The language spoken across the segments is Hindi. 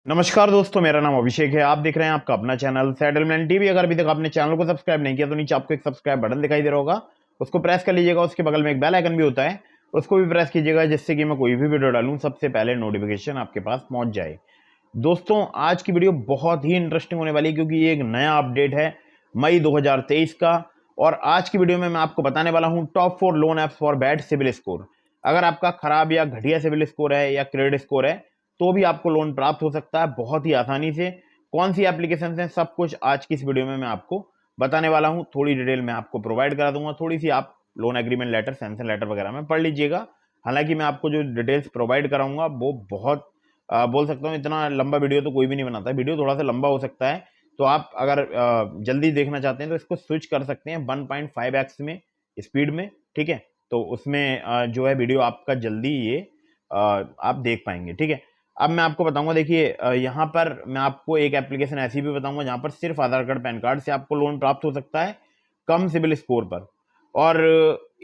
नमस्कार दोस्तों, मेरा नाम अभिषेक है। आप देख रहे हैं आपका अपना चैनल सेटलमेंट टीवी। अगर अभी तक आपने चैनल को सब्सक्राइब नहीं किया तो नीचे आपको एक सब्सक्राइब बटन दिखाई दे रहा होगा, उसको प्रेस कर लीजिएगा। उसके बगल में एक बेल आइकन भी होता है, उसको भी प्रेस कीजिएगा, जिससे कि मैं कोई भी वीडियो डालूं सबसे पहले नोटिफिकेशन आपके पास पहुंच जाए। दोस्तों, आज की वीडियो बहुत ही इंटरेस्टिंग होने वाली है, क्योंकि ये एक नया अपडेट है मई 2023 का। और आज की वीडियो में मैं आपको बताने वाला हूं top 4 loan apps for bad CIBIL score. अगर आपका खराब या घटिया सिविल स्कोर है या क्रेडिट स्कोर है तो भी आपको लोन प्राप्त हो सकता है बहुत ही आसानी से। कौन सी एप्लीकेशन हैं, सब कुछ आज की इस वीडियो में मैं आपको बताने वाला हूं। थोड़ी डिटेल मैं आपको प्रोवाइड करा दूंगा, थोड़ी सी आप loan agreement letter, sanction letter वगैरह में पढ़ लीजिएगा। हालांकि मैं आपको जो डिटेल्स प्रोवाइड कराऊंगा वो बहुत बोल सकता हूँ इतना लंबा वीडियो तो कोई भी नहीं बनाता है। वीडियो थोड़ा सा लंबा हो सकता है, तो आप अगर जल्दी देखना चाहते हैं तो इसको स्विच कर सकते हैं 1.5x में स्पीड में, ठीक है। तो उसमें जो है वीडियो आपका जल्दी ये आप देख पाएंगे, ठीक है। अब मैं आपको बताऊंगा, देखिए यहाँ पर मैं आपको एक एप्लीकेशन ऐसी भी बताऊंगा जहाँ पर सिर्फ आधार कार्ड पैन कार्ड से आपको लोन प्राप्त हो सकता है कम सिविल स्कोर पर। और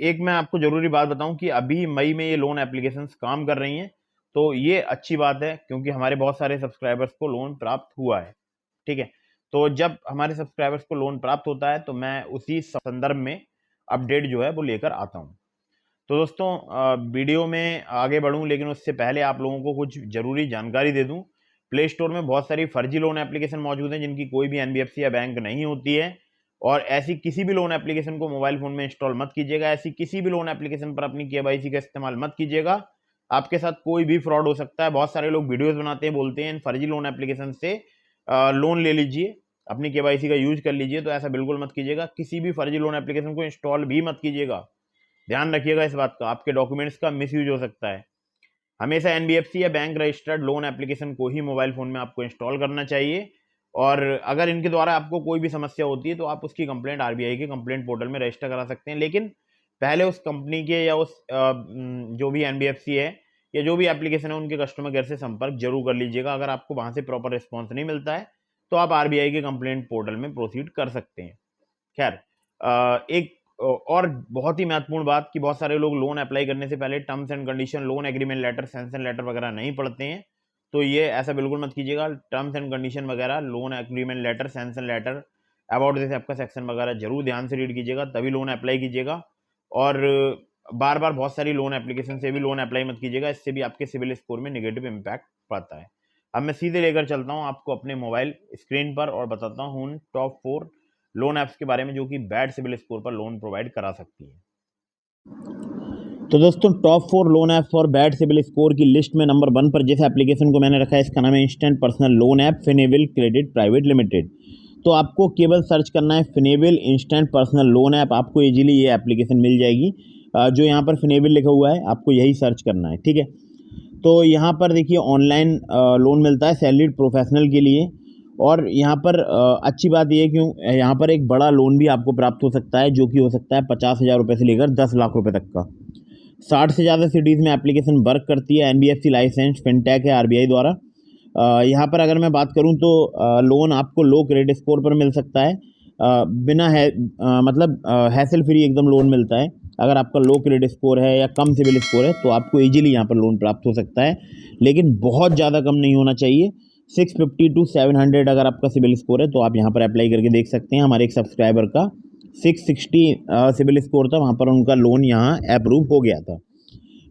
एक मैं आपको जरूरी बात बताऊं कि अभी मई में ये लोन एप्लीकेशंस काम कर रही हैं, तो ये अच्छी बात है, क्योंकि हमारे बहुत सारे सब्सक्राइबर्स को लोन प्राप्त हुआ है, ठीक है। तो जब हमारे सब्सक्राइबर्स को लोन प्राप्त होता है तो मैं उसी संदर्भ में अपडेट जो है वो लेकर आता हूँ। तो दोस्तों, वीडियो में आगे बढ़ूं लेकिन उससे पहले आप लोगों को कुछ ज़रूरी जानकारी दे दूं। प्ले स्टोर में बहुत सारी फर्जी लोन एप्लीकेशन मौजूद हैं जिनकी कोई भी एनबीएफसी या बैंक नहीं होती है। और ऐसी किसी भी लोन एप्लीकेशन को मोबाइल फ़ोन में इंस्टॉल मत कीजिएगा। ऐसी किसी भी लोन एप्लीकेशन पर अपनी केवाईसी का इस्तेमाल मत कीजिएगा। आपके साथ कोई भी फ्रॉड हो सकता है। बहुत सारे लोग वीडियोज़ बनाते हैं, बोलते हैं इन फर्जी लोन एप्लीकेशन से लोन ले लीजिए, अपनी केवाईसी का यूज कर लीजिए। तो ऐसा बिल्कुल मत कीजिएगा। किसी भी फर्जी लोन एप्लीकेशन को इंस्टॉल भी मत कीजिएगा। ध्यान रखिएगा इस बात का, आपके डॉक्यूमेंट्स का मिसयूज हो सकता है। हमेशा एनबीएफसी या बैंक रजिस्टर्ड लोन एप्लीकेशन को ही मोबाइल फ़ोन में आपको इंस्टॉल करना चाहिए। और अगर इनके द्वारा आपको कोई भी समस्या होती है तो आप उसकी कंप्लेंट आरबीआई के कंप्लेंट पोर्टल में रजिस्टर करा सकते हैं। लेकिन पहले उस कंपनी के या उस जो भी एनबीएफसी है या जो भी एप्लीकेशन है उनके कस्टमर केयर से संपर्क जरूर कर लीजिएगा। अगर आपको वहाँ से प्रॉपर रिस्पॉन्स नहीं मिलता है तो आप आरबीआई के कंप्लेंट पोर्टल में प्रोसीड कर सकते हैं। खैर, एक और बहुत ही महत्वपूर्ण बात कि बहुत सारे लोग लोन अप्लाई करने से पहले terms and condition, loan agreement letter, sanction letter वगैरह नहीं पढ़ते हैं। तो ये ऐसा बिल्कुल मत कीजिएगा। टर्म्स एंड कंडीशन वगैरह, loan agreement letter, sanction letter, about this आपका सेक्शन वगैरह जरूर ध्यान से रीड कीजिएगा, तभी लोन अप्लाई कीजिएगा। और बार बार बहुत सारी लोन एप्लीकेशन से भी लोन अप्लाई मत कीजिएगा, इससे भी आपके सिविल स्कोर में नेगेटिव इम्पैक्ट पड़ता है। अब मैं सीधे लेकर चलता हूँ आपको अपने मोबाइल स्क्रीन पर और बताता हूँ टॉप 4 लोन ऐप्स के बारे में जो कि बैड सिविल स्कोर पर लोन प्रोवाइड करा सकती है। तो दोस्तों, top 4 loan app for bad CIBIL score की लिस्ट में नंबर 1 पर जिस एप्लीकेशन को मैंने रखा है, इसका नाम है instant personal loan app Finnable credit private limited. तो आपको केवल सर्च करना है Finnable instant personal loan app, आपको इजीली ये एप्लीकेशन मिल जाएगी। जो यहाँ पर फिनेबल लिखा हुआ है आपको यही सर्च करना है, ठीक है। तो यहाँ पर देखिए ऑनलाइन लोन मिलता है सैलरीड प्रोफेशनल के लिए। और यहाँ पर अच्छी बात यह है कि यहाँ पर एक बड़ा लोन भी आपको प्राप्त हो सकता है, जो कि हो सकता है 50,000 रुपये से लेकर 10 लाख रुपए तक का। 60 से ज़्यादा सिटीज़ में एप्लीकेशन वर्क करती है। एनबीएफसी लाइसेंस फिनटेक है आरबीआई द्वारा। यहाँ पर अगर मैं बात करूँ तो लोन आपको लो क्रेडिट स्कोर पर मिल सकता है। बिना है मतलब हैसल फ्री एकदम लोन मिलता है। अगर आपका लो क्रेडिट स्कोर है या कम सिविल स्कोर है तो आपको इजीली यहाँ पर लोन प्राप्त हो सकता है, लेकिन बहुत ज़्यादा कम नहीं होना चाहिए। 650 to 700 अगर आपका सिविल स्कोर है तो आप यहाँ पर अप्लाई करके देख सकते हैं। हमारे एक सब्सक्राइबर का 660 सिविल स्कोर था, वहाँ पर उनका लोन यहाँ अप्रूव हो गया था।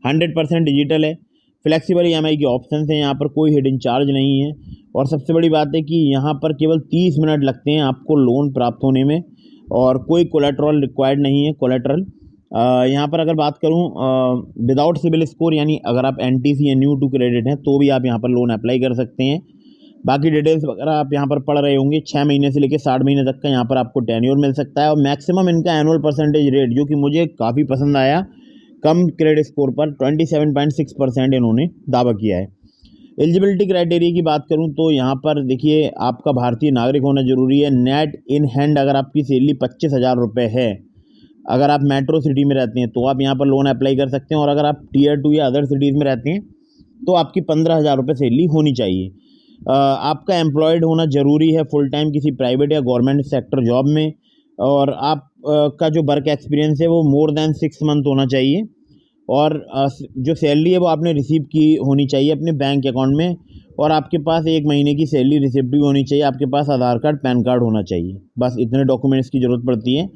100% डिजिटल है। फ्लेक्सिबल ईएमआई के ऑप्शन हैं, यहाँ पर कोई हिडन चार्ज नहीं है। और सबसे बड़ी बात है कि यहाँ पर केवल 30 मिनट लगते हैं आपको लोन प्राप्त होने में, और कोई कोलेट्रल रिक्वायर्ड नहीं है। कोलेट्रल यहाँ पर अगर बात करूँ विदाउट सिविल स्कोर, यानी अगर आप एनटीसी या न्यू टू क्रेडिट हैं तो भी आप यहाँ पर लोन अप्लाई कर सकते हैं। बाकी डिटेल्स वगैरह आप यहाँ पर पढ़ रहे होंगे। 6 महीने से लेकर 60 महीने तक का यहाँ पर आपको टेन्योर मिल सकता है। और मैक्सिमम इनका एनुअल परसेंटेज रेट, जो कि मुझे काफ़ी पसंद आया, कम क्रेडिट स्कोर पर 27.6% इन्होंने दावा किया है। एलिजिबिलिटी क्राइटेरिया की बात करूं तो यहाँ पर देखिए आपका भारतीय नागरिक होना जरूरी है। नेट इन हैंड अगर आपकी सैलरी 25,000 रुपये है, अगर आप मेट्रो सिटी में रहते हैं तो आप यहाँ पर लोन अप्लाई कर सकते हैं। और अगर आप टीयर 2 या अदर सिटीज़ में रहते हैं तो आपकी 15,000 रुपये सैलरी होनी चाहिए। आपका एम्प्लॉयड होना जरूरी है फुल टाइम किसी प्राइवेट या गवर्नमेंट सेक्टर जॉब में। और आप का जो वर्क एक्सपीरियंस है वो मोर देन 6 मंथ होना चाहिए। और जो सैलरी है वो आपने रिसीव की होनी चाहिए अपने बैंक अकाउंट में, और आपके पास 1 महीने की सैलरी रिसिप्ट भी होनी चाहिए, आपके पास आधार कार्ड पैन कार्ड होना चाहिए। बस इतने डॉक्यूमेंट्स की ज़रूरत पड़ती है।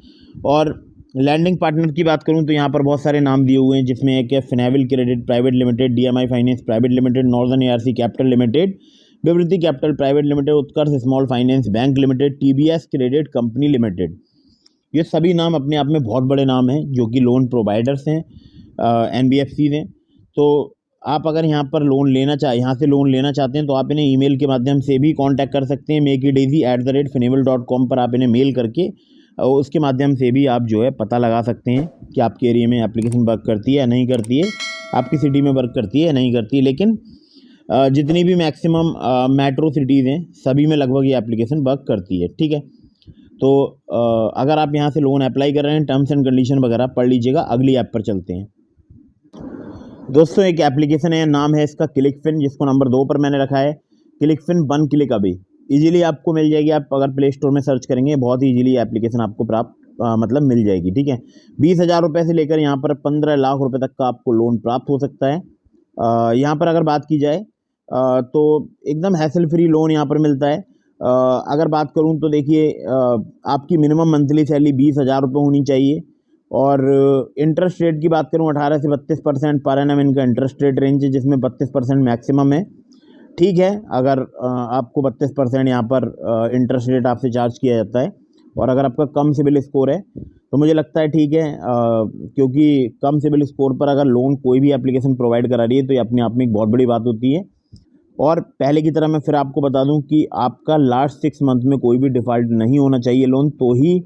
और लैंडिंग पार्टनर की बात करूं तो यहाँ पर बहुत सारे नाम दिए हुए हैं, जिसमें एक है Finnable credit private limited, DMI finance private limited, northern ARC capital limited, Vivriti capital private limited, Utkarsh small finance bank limited, TBS credit company limited. ये सभी नाम अपने आप में बहुत बड़े नाम हैं जो कि लोन प्रोवाइडर्स हैं, NBFCs हैं। तो आप अगर यहाँ पर यहाँ से लोन लेना चाहते हैं तो आप इन्हें ईमेल के माध्यम से भी कांटेक्ट कर सकते हैं। mekidaisy@finavel.com पर आप इन्हें मेल करके उसके माध्यम से भी आप जो है पता लगा सकते हैं कि आपके एरिया में एप्लीकेशन वर्क करती है या नहीं करती है, आपकी सिटी में वर्क करती है या नहीं करती है। लेकिन जितनी भी मैक्सिमम मेट्रो सिटीज़ हैं सभी में लगभग ये एप्लीकेशन वर्क करती है, ठीक है। तो अगर आप यहाँ से लोन अप्लाई कर रहे हैं, टर्म्स एंड कंडीशन वगैरह पढ़ लीजिएगा। अगली ऐप पर चलते हैं दोस्तों। एक एप्लीकेशन है, नाम है इसका क्लिकफिन, जिसको नंबर 2 पर मैंने रखा है। क्लिकफिन 1 क्लिक अभी इजीली आपको मिल जाएगी। आप अगर प्ले स्टोर में सर्च करेंगे बहुत ही इजीली एप्लीकेशन आपको मतलब मिल जाएगी, ठीक है। 20,000 रुपये से लेकर यहाँ पर 15 लाख रुपए तक का आपको लोन प्राप्त हो सकता है। यहाँ पर अगर बात की जाए तो एकदम हैसल फ्री लोन यहाँ पर मिलता है। अगर बात करूँ तो देखिए आपकी मिनिमम मंथली सैलरी 20,000 रुपये होनी चाहिए, और इंटरेस्ट रेट की बात करूँ 18 से 32% पर एनम इनका इंटरेस्ट रेट रेंज है, जिसमें 32% मैक्सिमम है, ठीक है। अगर आपको 32% यहाँ पर इंटरेस्ट रेट आपसे चार्ज किया जाता है, और अगर आपका कम सिबिल स्कोर है तो मुझे लगता है ठीक है, क्योंकि कम सिबिल स्कोर पर अगर लोन कोई भी एप्लीकेशन प्रोवाइड करा रही है तो ये अपने आप में एक बहुत बड़ी बात होती है। और पहले की तरह मैं फिर आपको बता दूं कि आपका लास्ट 6 मंथ में कोई भी डिफ़ॉल्ट नहीं होना चाहिए लोन, तो ही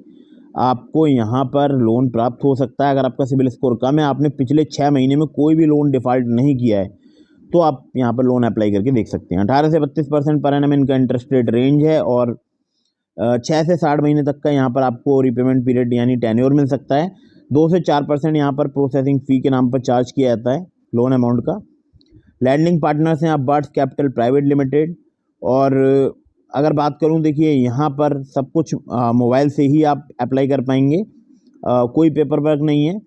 आपको यहाँ पर लोन प्राप्त हो सकता है। अगर आपका सिबिल स्कोर कम है, आपने पिछले 6 महीने में कोई भी लोन डिफ़ॉल्ट नहीं किया है, तो आप यहाँ पर लोन अप्लाई करके देख सकते हैं। 18 से 32% पर एनम इनका इंटरेस्ट रेट रेंज है, और 6 से 60 महीने तक का यहाँ पर आपको रिपेमेंट पीरियड यानी टेन्योर मिल सकता है। 2 से 4% यहाँ पर प्रोसेसिंग फ़ी के नाम पर चार्ज किया जाता है लोन अमाउंट का। लैंडिंग पार्टनर्स हैं अबार्ट्स कैपिटल प्राइवेट लिमिटेड। और अगर बात करूं देखिए यहाँ पर सब कुछ मोबाइल से ही आप अप्लाई कर पाएंगे, कोई पेपर वर्क नहीं है,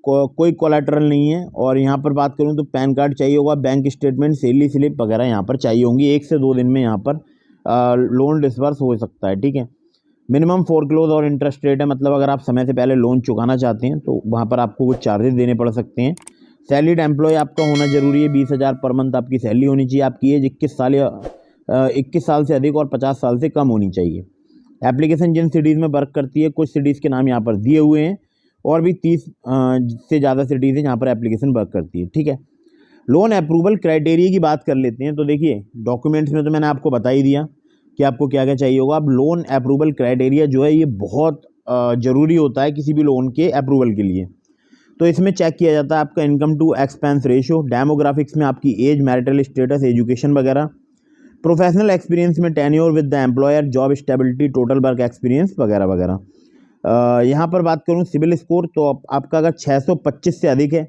कोई कोलैटरल नहीं है। और यहाँ पर बात करूं तो पैन कार्ड चाहिए होगा, बैंक स्टेटमेंट, सैलरी स्लिप वगैरह यहाँ पर चाहिए होंगी। 1 से 2 दिन में यहाँ पर लोन डिसबर्स हो सकता है, ठीक है। मिनिमम फोरक्लोज और इंटरेस्ट रेट है, मतलब अगर आप समय से पहले लोन चुकाना चाहते हैं तो वहाँ पर आपको कुछ चार्जेस देने पड़ सकते हैं। सैलरीड एम्प्लॉय आपका होना जरूरी है, 20,000 पर मंथ आपकी सैलरी होनी चाहिए। आपकी एज 21 साल से अधिक और 50 साल से कम होनी चाहिए। एप्लीकेशन जिन सिटीज़ में वर्क करती है, कुछ सिटीज़ के नाम यहाँ पर दिए हुए हैं, और भी 30 से ज़्यादा सिटीज़ हैं जहाँ पर एप्लीकेशन वर्क करती है, ठीक है। लोन अप्रूवल क्राइटेरिया की बात कर लेते हैं। तो देखिए डॉक्यूमेंट्स में तो मैंने आपको बता ही दिया कि आपको क्या क्या चाहिए होगा। अब लोन अप्रूवल क्राइटेरिया जो है ये बहुत ज़रूरी होता है किसी भी लोन के अप्रूवल के लिए। तो इसमें चेक किया जाता है आपका income to expense ratio, demographics में आपकी एज, मैरिटल स्टेटस, एजुकेशन वगैरह, प्रोफेशनल एक्सपीरियंस में tenure with the employer, job stability, total work experience वगैरह वगैरह। यहाँ पर बात करूँ सिबिल स्कोर, तो आपका अगर 625 से अधिक है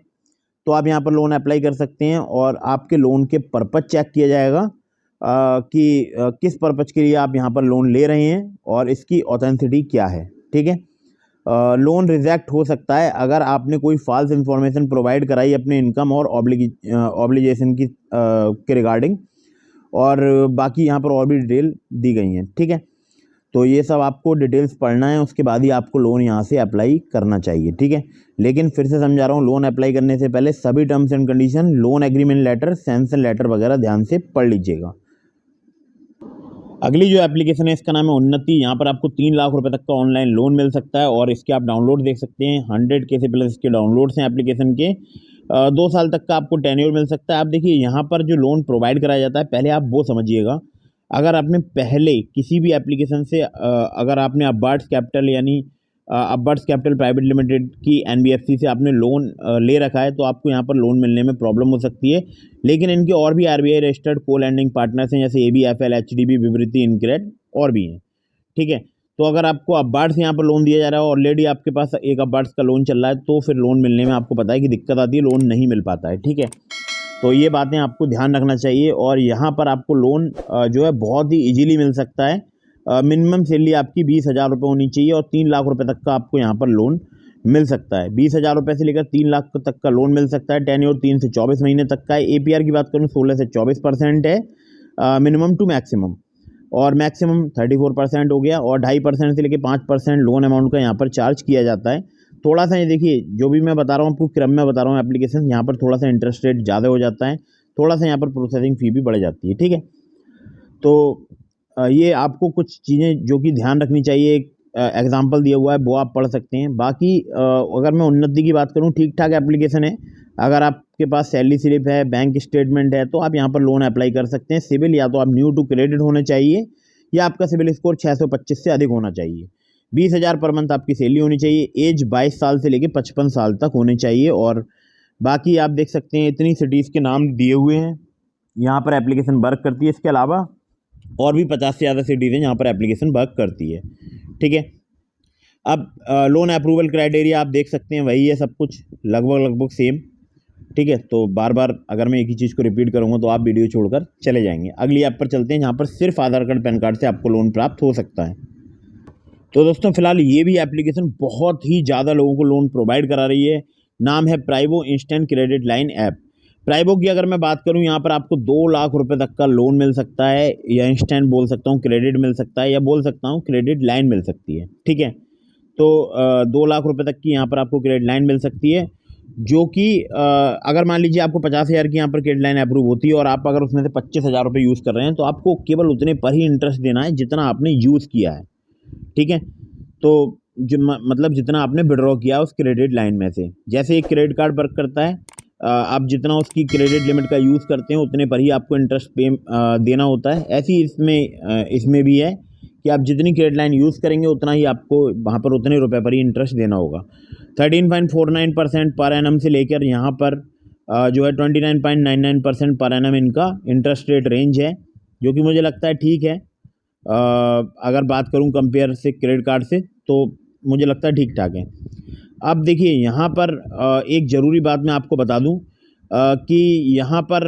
तो आप यहाँ पर लोन अप्लाई कर सकते हैं। और आपके लोन के पर्पज़ चेक किया जाएगा कि किस पर्पज़ के लिए आप यहाँ पर लोन ले रहे हैं और इसकी ऑथेंटिसिटी क्या है, ठीक है। लोन रिजेक्ट हो सकता है अगर आपने कोई फॉल्स इन्फॉर्मेशन प्रोवाइड कराई अपने इनकम और ऑब्लिगेशन की के रिगार्डिंग, और बाकी यहाँ पर और भी डिटेल दी गई हैं, ठीक है। तो ये सब आपको डिटेल्स पढ़ना है, उसके बाद ही आपको लोन यहाँ से अप्लाई करना चाहिए, ठीक है। लेकिन फिर से समझा रहा हूँ, लोन अप्लाई करने से पहले सभी terms and condition, loan agreement letter, sanction letter वगैरह ध्यान से पढ़ लीजिएगा। अगली जो एप्लीकेशन है इसका नाम है उन्नति। यहाँ पर आपको 3 लाख रुपए तक का ऑनलाइन लोन मिल सकता है, और इसके आप डाउनलोड देख सकते हैं। 100K से प्लस इसके डाउनलोड्स हैं एप्लीकेशन के। 2 साल तक का आपको टेन्योर मिल सकता है। आप देखिए यहाँ पर जो लोन प्रोवाइड कराया जाता है, पहले आप वो समझिएगा। अगर आपने पहले किसी भी एप्लीकेशन से अगर आपने अबार्ट्स कैपिटल यानी अबार्ट्स कैपिटल प्राइवेट लिमिटेड की NBFC से आपने लोन ले रखा है तो आपको यहाँ पर लोन मिलने में प्रॉब्लम हो सकती है। लेकिन इनके और भी RBI रजिस्टर्ड को लैंडिंग पार्टनर्स हैं, जैसे ABFL, HDB, विवृति, इनक्रेड और भी हैं, ठीक है। तो अगर आपको अबार्ट्स यहाँ पर लोन दिया जा रहा है, ऑलरेडी आपके पास एक अबार्ट्स का लोन चल रहा है, तो फिर लोन मिलने में आपको पता है कि दिक्कत आती है, लोन नहीं मिल पाता है, ठीक है। तो ये बातें आपको ध्यान रखना चाहिए। और यहाँ पर आपको लोन जो है बहुत ही ईजीली मिल सकता है। मिनिमम सैलरी आपकी 20,000 रुपये होनी चाहिए, और 3 लाख रुपए तक का आपको यहाँ पर लोन मिल सकता है। 20,000 रुपये से लेकर 3 लाख तक का लोन मिल सकता है। टेन्योर 3 से 24 महीने तक का है। APR की बात करूँ 16 से 24% है मिनिमम टू मैक्सिमम, और मैक्सिमम 34% हो गया, और 2.5% से लेकर 5% लोन अमाउंट का यहाँ पर चार्ज किया जाता है। थोड़ा सा ये देखिए, जो भी मैं बता रहा हूँ आपको क्रम में बता रहा हूँ एप्लीकेशन, यहाँ पर थोड़ा सा इंटरेस्ट रेट ज़्यादा हो जाता है, थोड़ा सा यहाँ पर प्रोसेसिंग फ़ी भी बढ़ जाती है। ठीक है, तो ये आपको कुछ चीज़ें जो कि ध्यान रखनी चाहिए, एग्जाम्पल दिया हुआ है वो आप पढ़ सकते हैं। बाकी अगर मैं उन्नति की बात करूँ, ठीक ठाक एप्लीकेशन है। अगर आपके पास सैलरी स्लिप है, बैंक स्टेटमेंट है, तो आप यहाँ पर लोन अप्लाई कर सकते हैं। सिविल या तो आप न्यू टू क्रेडिट होने चाहिए, या आपका सिविल स्कोर 625 से अधिक होना चाहिए। 20,000 पर मंथ आपकी सैलरी होनी चाहिए। एज 22 साल से लेकर 55 साल तक होनी चाहिए। और बाकी आप देख सकते हैं इतनी सिटीज़ के नाम दिए हुए हैं, यहाँ पर एप्लीकेशन वर्क करती है। इसके अलावा और भी 50 से ज़्यादा सिटीज़ हैं जहाँ पर एप्लीकेशन वर्क करती है। ठीक है, अब लोन अप्रूवल क्राइटेरिया आप देख सकते हैं, वही है सब कुछ, लगभग सेम। ठीक है, तो बार बार अगर मैं एक ही चीज़ को रिपीट करूँगा तो आप वीडियो छोड़कर चले जाएंगे। अगली ऐप पर चलते हैं जहाँ पर सिर्फ आधार कार्ड पैन कार्ड से आपको लोन प्राप्त हो सकता है। तो दोस्तों फिलहाल ये भी एप्लीकेशन बहुत ही ज़्यादा लोगों को लोन प्रोवाइड करा रही है। नाम है प्राइवो इंस्टेंट क्रेडिट लाइन ऐप। प्राइवो की अगर मैं बात करूं, यहाँ पर आपको 2 लाख रुपए तक का लोन मिल सकता है, या इंस्टेंट बोल सकता हूं, क्रेडिट मिल सकता है, या बोल सकता हूं क्रेडिट लाइन मिल सकती है। ठीक है, तो 2 लाख रुपए तक की यहाँ पर आपको क्रेडिट लाइन मिल सकती है, जो कि अगर मान लीजिए आपको 50,000 की यहाँ पर क्रेडिट लाइन अप्रूव होती है, और आप अगर उसमें से 25,000 रुपये यूज़ कर रहे हैं, तो आपको केवल उतने पर ही इंटरेस्ट देना है जितना आपने यूज़ किया है। ठीक है, तो जो मतलब जितना आपने विड्रॉ किया उस क्रेडिट लाइन में से। जैसे एक क्रेडिट कार्ड वर्क करता है, आप जितना उसकी क्रेडिट लिमिट का यूज़ करते हैं उतने पर ही आपको इंटरेस्ट देना होता है। ऐसे ही इसमें भी है कि आप जितनी क्रेडिट लाइन यूज़ करेंगे उतना ही आपको वहाँ पर उतने रुपए पर ही इंटरेस्ट देना होगा। 13.49% पर एनम से लेकर यहाँ पर जो है 29.99% पर एनम इनका इंटरेस्ट रेट रेंज है, जो कि मुझे लगता है ठीक है। अगर बात करूं कंपेयर से क्रेडिट कार्ड से, तो मुझे लगता है ठीक ठाक है। अब देखिए यहाँ पर एक ज़रूरी बात मैं आपको बता दूं कि यहाँ पर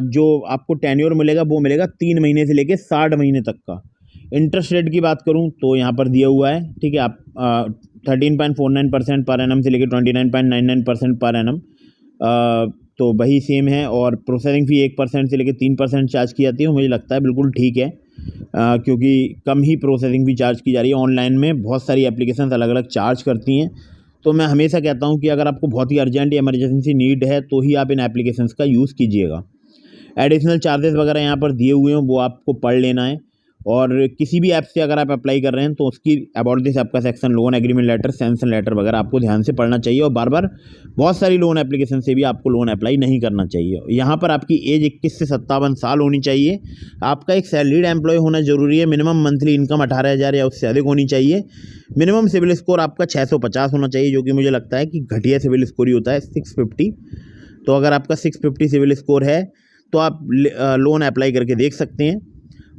जो आपको टेन्योर मिलेगा वो मिलेगा 3 महीने से लेकर 60 महीने तक का। इंटरेस्ट रेट की बात करूं तो यहाँ पर दिया हुआ है। ठीक है, आप 13.49% पर एनम से लेकर 29.99% पर एनम, तो वही सेम है। और प्रोसेसिंग फ़ी 1% से लेकर 3% चार्ज की जाती है। मुझे लगता है बिल्कुल ठीक है, क्योंकि कम ही प्रोसेसिंग फ़ी चार्ज की जा रही है। ऑनलाइन में बहुत सारी एप्लीकेशंस अलग अलग चार्ज करती हैं, तो मैं हमेशा कहता हूं कि अगर आपको बहुत ही अर्जेंट या इमरजेंसी नीड है तो ही आप इन एप्लीकेशंस का यूज़ कीजिएगा। एडिशनल चार्जेस वगैरह यहाँ पर दिए हुए हैं, वो आपको पढ़ लेना है। और किसी भी ऐप से अगर आप अप्लाई कर रहे हैं तो उसकी अबाउट दिस ऐप का section, loan agreement letter, sanction letter वगैरह आपको ध्यान से पढ़ना चाहिए। और बार बार बहुत सारी लोन एप्लीकेशन से भी आपको लोन अप्लाई नहीं करना चाहिए। यहाँ पर आपकी एज 21 से 57 साल होनी चाहिए। आपका एक सैलरीड एम्प्लॉय होना जरूरी है। मिनिमम मंथली इनकम 18,000 या उससे अधिक होनी चाहिए। मिनिमम सिविल स्कोर आपका 650 होना चाहिए, जो कि मुझे लगता है कि घटिया सिविल स्कोर ही होता है 650। तो अगर आपका 650 सिविल स्कोर है तो आप लोन अप्लाई करके देख सकते हैं।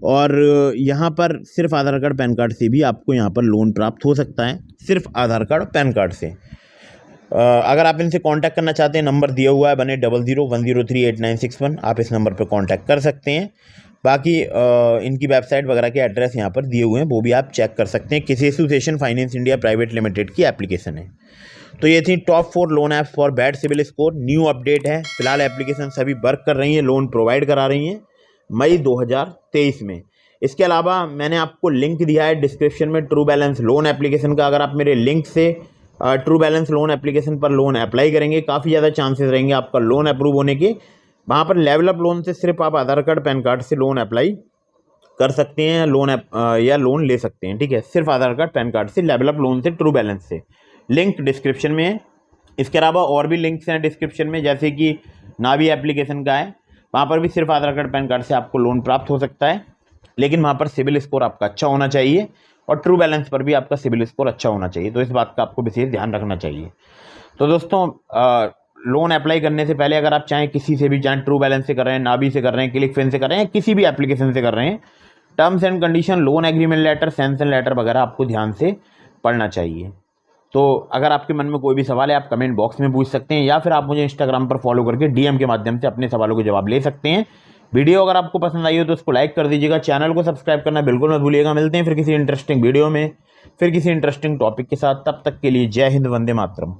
और यहाँ पर सिर्फ आधार कार्ड पैन कार्ड से भी आपको यहाँ पर लोन प्राप्त हो सकता है, सिर्फ आधार कार्ड पैन कार्ड से। अगर आप इनसे कांटेक्ट करना चाहते हैं, नंबर दिया हुआ है 9801038961, आप इस नंबर पर कांटेक्ट कर सकते हैं। बाकी इनकी वेबसाइट वगैरह के एड्रेस यहाँ पर दिए हुए हैं, वो भी आप चेक कर सकते हैं। किसी association finance India private limited की एप्लीकेशन है। तो ये थी top 4 loan apps for bad CIBIL score. New update है, फिलहाल एप्लीकेशन सभी वर्क कर रही हैं, लोन प्रोवाइड करा रही हैं मई 2023 में। इसके अलावा मैंने आपको लिंक दिया है डिस्क्रिप्शन में ट्रू बैलेंस लोन एप्लीकेशन का। अगर आप मेरे लिंक से ट्रू बैलेंस लोन एप्लीकेशन पर लोन अप्लाई करेंगे, काफ़ी ज़्यादा चांसेस रहेंगे आपका लोन अप्रूव होने के। वहाँ पर लेवल अप लोन से सिर्फ आप आधार कार्ड पैन कार्ड से लोन अप्लाई कर सकते हैं, या लोन ले सकते हैं। ठीक है, सिर्फ आधार कार्ड पैन कार्ड से, लेवल अप लोन से, ट्रू बैलेंस से। लिंक डिस्क्रिप्शन में है। इसके अलावा और भी लिंक्स हैं डिस्क्रिप्शन में, जैसे कि नावी एप्लीकेशन का है, वहाँ पर भी सिर्फ आधार कार्ड पैन कार्ड से आपको लोन प्राप्त हो सकता है, लेकिन वहाँ पर सिविल स्कोर आपका अच्छा होना चाहिए। और ट्रू बैलेंस पर भी आपका सिविल स्कोर अच्छा होना चाहिए, तो इस बात का आपको विशेष ध्यान रखना चाहिए। तो दोस्तों लोन अप्लाई करने से पहले अगर आप चाहें किसी से भी, चाहे ट्रू बैलेंस से कर रहे हैं, नावी से कर रहे हैं, क्लिकफिन से कर रहे हैं, किसी भी एप्लीकेशन से कर रहे हैं, terms and condition, loan agreement letter, sanction letter वगैरह आपको ध्यान से पढ़ना चाहिए। तो अगर आपके मन में कोई भी सवाल है आप कमेंट बॉक्स में पूछ सकते हैं, या फिर आप मुझे इंस्टाग्राम पर फॉलो करके DM के माध्यम से अपने सवालों के जवाब ले सकते हैं। वीडियो अगर आपको पसंद आई हो तो उसको लाइक कर दीजिएगा, चैनल को सब्सक्राइब करना बिल्कुल मत भूलिएगा। मिलते हैं फिर किसी इंटरेस्टिंग वीडियो में, फिर किसी इंटरेस्टिंग टॉपिक के साथ। तब तक के लिए जय हिंद, वंदे मातरम।